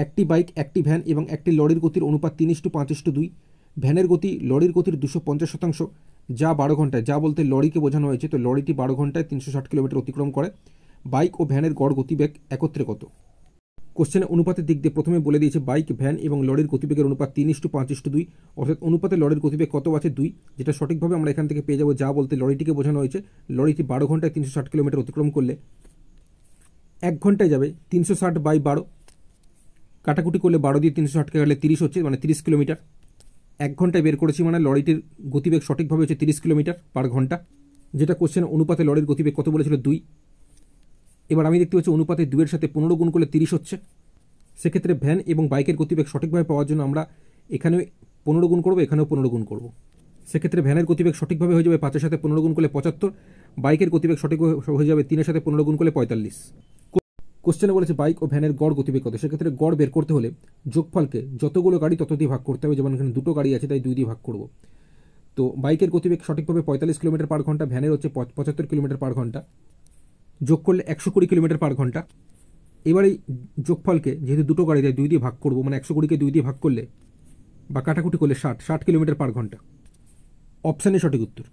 একটি বাইক, একটি ভ্যান এবং একটি লরির গতির অনুপাত 3:5:2। ভ্যানের গতি লরির গতির 250%, যা 12 ঘন্টায়। যা বলতে লরিকে বোঝানো হয়েছে, তো লরিটি 12 ঘন্টায় 360 কিলোমিটার অতিক্রম করে। বাইক ও ভ্যানের গড় গতিবেগ একত্রে কত? কোশ্চেনে অনুপাতের দিক দিয়ে প্রথমে বলে দিয়েছে বাইক, ভ্যান এবং লরির গতিবেগের অনুপাত 3:5:2, অর্থাৎ অনুপাতে লরির গতিবেগ কত আছে? 2। যেটা সঠিকভাবে আমরা এখান থেকে পেয়ে যাবো। যা বলতে লরিটিকে বোঝানো হয়েছে, লরিটি 12 ঘন্টায় 360 কিলোমিটার অতিক্রম করলে 1 ঘন্টায় যাবে 360/12, কাটাকুটি করলে 12 দিয়ে 360 কাটলে 30 হচ্ছে, মানে 30 কিলোমিটার। 1 ঘন্টায় বের করেছি, মানে লরিটির গতিবেগ সঠিকভাবে হচ্ছে 30 কিলোমিটার পার ঘন্টা, যেটা কোশ্চেনে অনুপাতে লরির গতিবেগ কত বলেছিল? 2। এবার আমি দেখতে পাচ্ছি অনুপাতে 2 এর সাথে 15 গুণ করলে 30 হচ্ছে। সেক্ষেত্রে ভ্যান এবং বাইকের গতিবেগ সঠিকভাবে পাওয়ার জন্য আমরা এখানে 15 গুণ করবো, এখানেও 15 গুণ করবো। সেক্ষেত্রে ভ্যানের গতিবেগ সঠিকভাবে হয়ে যাবে 5-এর সাথে 15 গুণ করলে 75, বাইকের গতিবেগ সঠিকভাবে হয়ে যাবে 3-এর সাথে 15 গুণ করলে 45। কোশ্চেনে বলেছে বাইক ও ভ্যানের গড় গতিবেগ কত? সেক্ষেত্রে গড় বের করতে হলে যোগফলকে যতগুলো গাড়ি তত দিয়ে ভাগ করতে হবে। যেমন এখানে 2টো গাড়ি আছে, তাই 2 দিয়ে ভাগ করব। তো বাইকের গতিবেগ সঠিকভাবে 45 কিলোমিটার পার ঘন্টা, ভ্যানের হচ্ছে 75 কিলোমিটার পার ঘন্টা, যোগ করলে 120 কিলোমিটার পার ঘন্টা। এবার এই যোগফলকে যেহেতু 2টো গাড়ি, তাই 2 দিয়ে ভাগ করবো, মানে 120কে 2 দিয়ে ভাগ করলে বা কাটাকুটি করলে 60 কিলোমিটার পার ঘন্টা। অপশানে সঠিক উত্তর।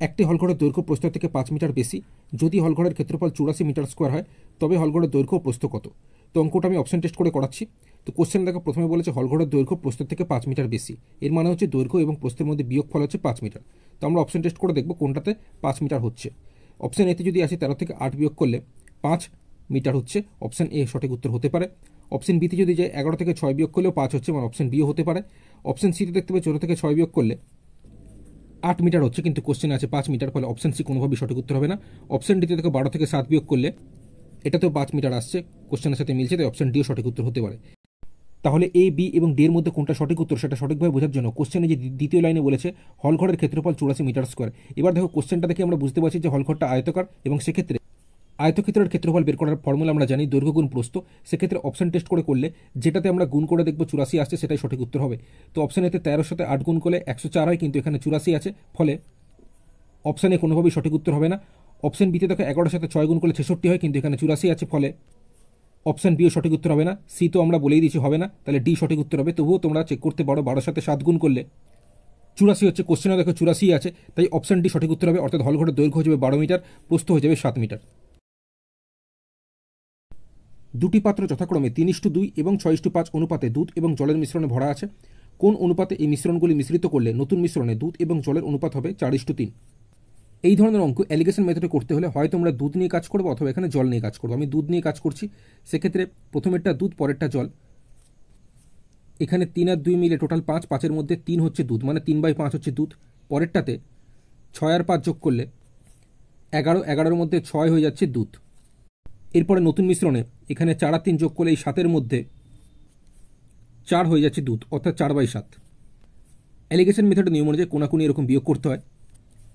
একটি হলঘরের দৈর্ঘ্য প্রস্থ থেকে 5 মিটার বেশি। যদি হলঘরের ক্ষেত্রফল 84 মিটার স্কোয়ার হয়, তবে হলঘরের দৈর্ঘ্য ও প্রস্থ কত? তো অঙ্কটা আমি অপশন টেস্ট করে করাচ্ছি। তো কোশ্চেন দেখো, প্রথমে বলেছে হলঘরের দৈর্ঘ্য প্রস্থ থেকে 5 মিটার বেশি। এর মানে হচ্ছে দৈর্ঘ্য এবং প্রস্থের মধ্যে বিয়োগফল হচ্ছে 5 মিটার। তো আমরা অপশন টেস্ট করে দেখব কোনটাতে 5 মিটার হচ্ছে। অপশন এতে যদি আসে 13 থেকে 8 বিয়োগ করলে 5 মিটার হচ্ছে, অপশন এ সঠিক উত্তর হতে পারে। অপশন বিতে যদি যায় 11 থেকে 6 বিয়োগ করলেও 5 হচ্ছে, মানে অপশন বিও হতে পারে। অপশন সিতে দেখতে পাই 14 থেকে 6 বিয়োগ করলে 8 মিটার হচ্ছে, কিন্তু কোশ্চেন আছে 5 মিটার, ফলে অপশন সি কোনোভাবেই সঠিক উত্তর হবে না। অপশন ডিতে থেকে 12 থেকে 7 বিয়োগ করলে এটাতেও 5 মিটার আসছে, কোশ্চেনের সাথে মিলছে, তাই অপশন ডিও সঠিক উত্তর হতে পারে। তাহলে এ, বি এবং ডি এর মধ্যে কোনটা সঠিক উত্তর সেটা সঠিকভাবে বোঝার জন্য কোশ্চেনে যে দ্বিতীয় লাইনে বলেছে হলঘরের ক্ষেত্রফল 84 মিটার স্কোয়ার। এবার দেখো কোশ্চেনটা দেখে আমরা বুঝতে পারছি যে হলঘরটা আয়তকার, এবং সেক্ষেত্রে আয়তক্ষেত্রের ক্ষেত্রফল বের করার ফর্মুলা আমরা জানি দৈর্ঘ্য গুণ প্রস্থ। সেক্ষেত্রে অপশন টেস্ট করে করলে যেটাতে আমরা গুণ করে দেখবো 84 আসছে, সেটাই সঠিক উত্তর হবে। তো অপশন এতে 13-এর সাথে 8 গুণ করলে 104 হয়, কিন্তু এখানে 84 আছে, ফলে অপশানে কোনোভাবেই সঠিক উত্তর হবে না। অপশন বিতে দেখো 11-এর সাথে 6 গুণ করলে 66 হয়, কিন্তু এখানে 84 আছে, ফলে অপশন বিও সঠিক উত্তর হবে না। সি তো আমরা বলেই দিয়েছি হবে না, তাহলে ডি সঠিক উত্তর হবে। তবুও তোমরা চেক করতে পারো, 12-এর সাথে 7 গুণ করলে 84 হচ্ছে, কোশ্চেনে দেখো 84 আছে, তাই অপশন ডি সঠিক উত্তর হবে। অর্থাৎ হলঘরের দৈর্ঘ্য হয়ে যাবে 12 মিটার, প্রস্থ হয়ে যাবে 7 মিটার। দুটি পাত্র যথাক্রমে 3:2 এবং 6:5 অনুপাতে দুধ এবং জলের মিশ্রণে ভরা আছে। কোন অনুপাতে এই মিশ্রণগুলি মিশ্রিত করলে নতুন মিশ্রণে দুধ এবং জলের অনুপাত হবে 4:3? এই ধরনের অঙ্ক অ্যালিগেশন মেথডে করতে হলে হয় তোমরা দুধ নিয়ে কাজ করবো অথবা এখানে জল নিয়ে কাজ করবো। আমি দুধ নিয়ে কাজ করছি, সেক্ষেত্রে প্রথমেরটা দুধ, পরেরটা জল। এখানে 3 আর 2 মিলে টোটাল 5, 5-এর মধ্যে 3 হচ্ছে দুধ, মানে 3/5 হচ্ছে দুধ। পরেরটাতে 6 আর 5 যোগ করলে 11, 11-এর মধ্যে 6 হয়ে যাচ্ছে দুধ। এরপরে নতুন মিশ্রণে এখানে 4 আর 3 যোগ করলে এই 7-এর মধ্যে 4 হয়ে যাচ্ছে দুধ, অর্থাৎ 4/7। অ্যালিগেশন মেথডের নিয়ম অনুযায়ী কোনাকুনি এরকম বিয়োগ করতে হয়।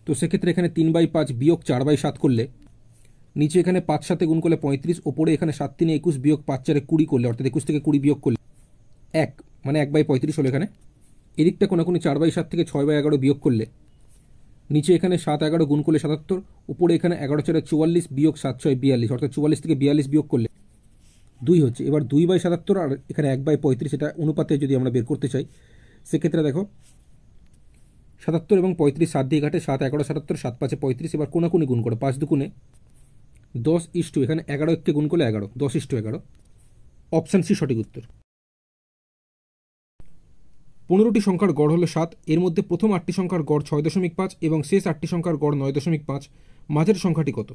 তো সেক্ষেত্রে এখানে 3/5 বিয়োগ 4/7 করলে নিচে এখানে 5 সাথে গুণ করলে 35, ওপরে এখানে 7 3 21 বিয়োগ 5 4 20 করলে, অর্থাৎ 21 থেকে 20 বিয়োগ করলে 1, মানে 1/35 হলো এখানে। এদিকটা কোনাকুনি 4/7 থেকে 6/11 বিয়োগ করলে নিচে এখানে 7 11 গুণ করলে 77, উপরে এখানে 11 4 44 বিয়োগ 7 6 42, অর্থাৎ 44 থেকে 42 বিয়োগ করলে 2 হচ্ছে। এবার 2/77 আর এখানে 1/35, এটা অনুপাতে যদি আমরা বের করতে চাই, সেক্ষেত্রে দেখো 77 এবং 35 7 দিয়ে কাটে, 7 11 77, 7 5 35। এবার কোনাকুনি গুণ করো, 5 2 10, এখানে 11 গুণ করলে 11, 10:11। অপশান সি সঠিক উত্তর। 15টি সংখ্যার গড় হলো 7। এর মধ্যে প্রথম 8টি সংখ্যার গড় 6.5 এবং শেষ 8টি সংখ্যার গড় 9.5। মাঝের সংখ্যাটি কত?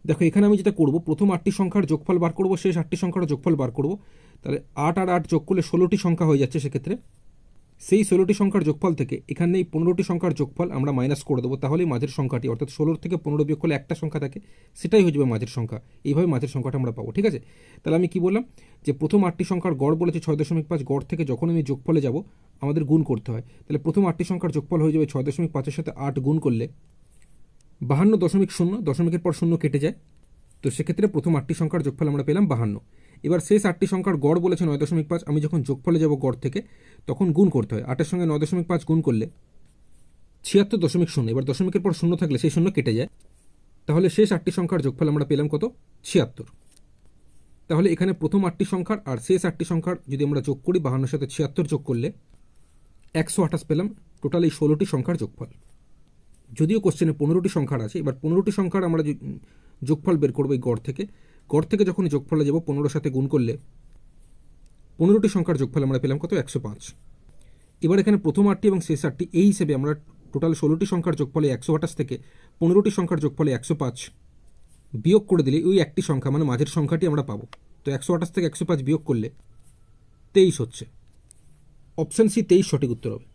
দেখো এখানে আমি যেটা করব, প্রথম 8টি সংখ্যার যোগফল বার করব, শেষ 8টি সংখ্যার যোগফল বার করব। তাহলে 8 আর 8 যোগ করলে 16টি সংখ্যা হয়ে যাচ্ছে। সেক্ষেত্রে সেই 16টি সংখ্যার যোগফল থেকে এখানে এই 15টি সংখ্যার যোগফল আমরা মাইনাস করে দেবো, তাহলে মাঝের সংখ্যাটি, অর্থাৎ 16 থেকে 15 বিয়োগ করলে একটা সংখ্যা থাকে, সেটাই হয়ে যাবে মাঝের সংখ্যা। এইভাবে মাঝের সংখ্যাটা আমরা পাবো, ঠিক আছে? তাহলে আমি কি বললাম, যে প্রথম 8টি সংখ্যার গড় বলেছে 6.5, গড় থেকে যখন আমি যোগফলে যাব আমাদের গুণ করতে হয়। তাহলে প্রথম 8টি সংখ্যার যোগফল হয়ে যাবে 6.5-এর সাথে 8 গুণ করলে 52.0, দশমিকের পর 0 কেটে যায়। তো সেক্ষেত্রে প্রথম 8টি সংখ্যার যোগফল আমরা পেলাম 52। এবার শেষ 8টি সংখ্যার গড় বলেছে 9.5, আমি যখন যোগফলে যাব গড় থেকে তখন গুণ করতে হয়। 8-এর সঙ্গে 9.5 গুণ করলে 76.0। এবার দশমিকের পর 0 থাকলে সেই 0 কেটে যায়, তাহলে শেষ 8টি সংখ্যার যোগফল আমরা পেলাম কত? 76। তাহলে এখানে প্রথম 8টি সংখ্যার আর শেষ 8টি সংখ্যার যদি আমরা যোগ করি 52 সাথে 76 যোগ করলে 128 পেলাম, টোটাল এই 16টি সংখ্যার যোগফল। যদিও কোশ্চেনে 15টি সংখ্যার আছে, এবার 15টি সংখ্যার আমরা যোগফল বের করবো এই গড় থেকে। গড় থেকে যখন যোগফলে যাব 15 সাথে গুণ করলে 15টি সংখ্যার যোগফল আমরা পেলাম কত, 105। এবার এখানে প্রথম 8টি এবং শেষ 8টি এই হিসেবে আমরা টোটাল 16টি সংখ্যার যোগফলে 128 থেকে 15টি সংখ্যার যোগফলে 105 বিয়োগ করে দিলে ওই একটি সংখ্যা মানে মাঝের সংখ্যাটি আমরা পাবো। তো 128 থেকে 105 বিয়োগ করলে 23 হচ্ছে। অপশন সি 23 সঠিক উত্তর হবে।